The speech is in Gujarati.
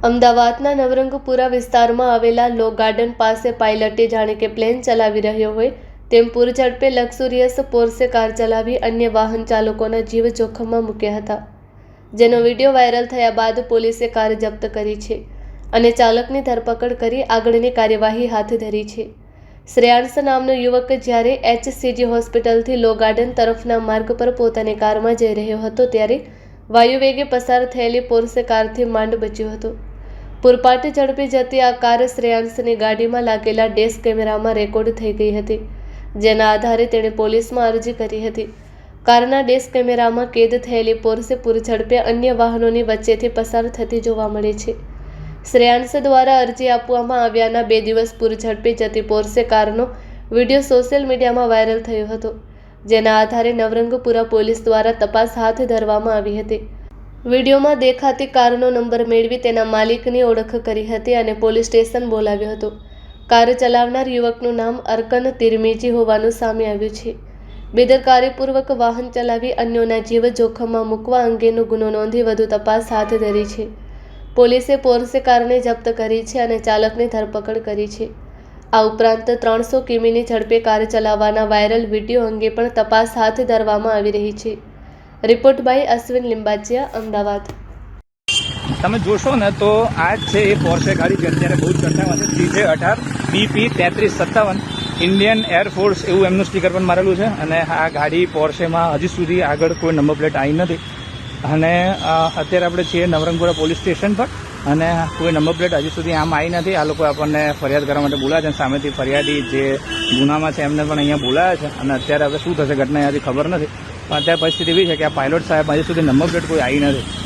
અમદાવાદના નવરંગપુરા વિસ્તારમાં આવેલા લો ગાર્ડન પાસે પાયલટે જાણે કે પ્લેન ચલાવી રહ્યો હોય તેમ પૂરઝડપે લક્ઝુરિયસ પોર્સે કાર ચલાવી અન્ય વાહન ચાલકોના જીવ જોખમમાં મૂક્યા હતા, જેનો વિડીયો વાયરલ થયા બાદ પોલીસે કાર જપ્ત કરી છે અને ચાલકની ધરપકડ કરી આગળની કાર્યવાહી હાથ ધરી છે। શ્રેયાંશ નામનો યુવક જ્યારે HCG હોસ્પિટલથી લો ગાર્ડન તરફના માર્ગ પર પોતાની કારમાં જઈ રહ્યો હતો ત્યારે વાયુવેગે પસાર થયેલી પોર્સે કારથી માંડ બચ્યો હતો। પૂરપાટ ઝડપે જતી આ કાર શ્રેયાંશની ગાડીમાં લાગેલા ડેશ કેમેરામાં રેકોર્ડ થઈ ગઈ હતી, જેના આધારે તેણે પોલીસમાં અરજી કરી હતી। કારના ડેશ કેમેરામાં કેદ થયેલી પોર્સે પૂરઝડપે અન્ય વાહનોની વચ્ચેથી પસાર થતી જોવા મળે છે। શ્રેયાંશ દ્વારા અરજી આપવામાં આવ્યાના 2 દિવસ પૂરઝડપે જતી પોર્સે કારનો વિડીયો સોશિયલ મીડિયામાં વાયરલ થયો હતો, જેના આધારે નવરંગપુરા પોલીસ દ્વારા તપાસ હાથ ધરવામાં આવી હતી। વિડીયોમાં દેખાતી કારનો નંબર મેળવી તેના માલિકની ઓળખ કરી હતી અને પોલીસ સ્ટેશન બોલાવ્યો હતો। કાર ચલાવનાર યુવકનું નામ અરકન તિરમિજી હોવાનું સામે આવ્યું છે। બેદરકારીપૂર્વક વાહન ચલાવી અન્યોના જીવ જોખમમાં મૂકવા અંગેનો ગુનો નોંધી વધુ તપાસ હાથ ધરી છે। પોલીસે પોર્સે કારને જપ્ત કરી છે અને ચાલકની ધરપકડ કરી છે। આ ઉપરાંત 300 કિમીની ઝડપે કાર ચલાવવાના વાયરલ વિડીયો અંગે પણ તપાસ હાથ ધરવામાં આવી રહી છે। Report by Ashwin Limbachiya, Ahmedabad. તમે જોશો ને તો આ છે એ પોર્શે ગાડી જે અત્યારે બહુ ચર્ચામાં છે, CJ18 BP 3357 ઇન્ડિયન એરફોર્સ એવું એમનું સ્ટીકર પણ મારેલું છે અને આ ગાડી પોર્શેમાં હજી સુધી આગળ કોઈ નંબર પ્લેટ આવી નથી અને અત્યારે આપણે છીએ નવરંગપુરા પોલીસ સ્ટેશન પર અને કોઈ નંબર પ્લેટ હજી સુધી આમ આવી નથી। આ લોકો આપણને ફરિયાદ કરવા માટે બોલાયા છે, સામેથી ફરિયાદી જે ગુનામાં છે એમને પણ અહીંયા બોલાયા છે અને અત્યારે હવે શું થશે ઘટના હજી ખબર નથી, પણ અત્યારે પરિસ્થિતિ એવી છે કે આ પાયલોટ સાહેબ હજી સુધી નંબર પ્લેટ કોઈ આવી નથી।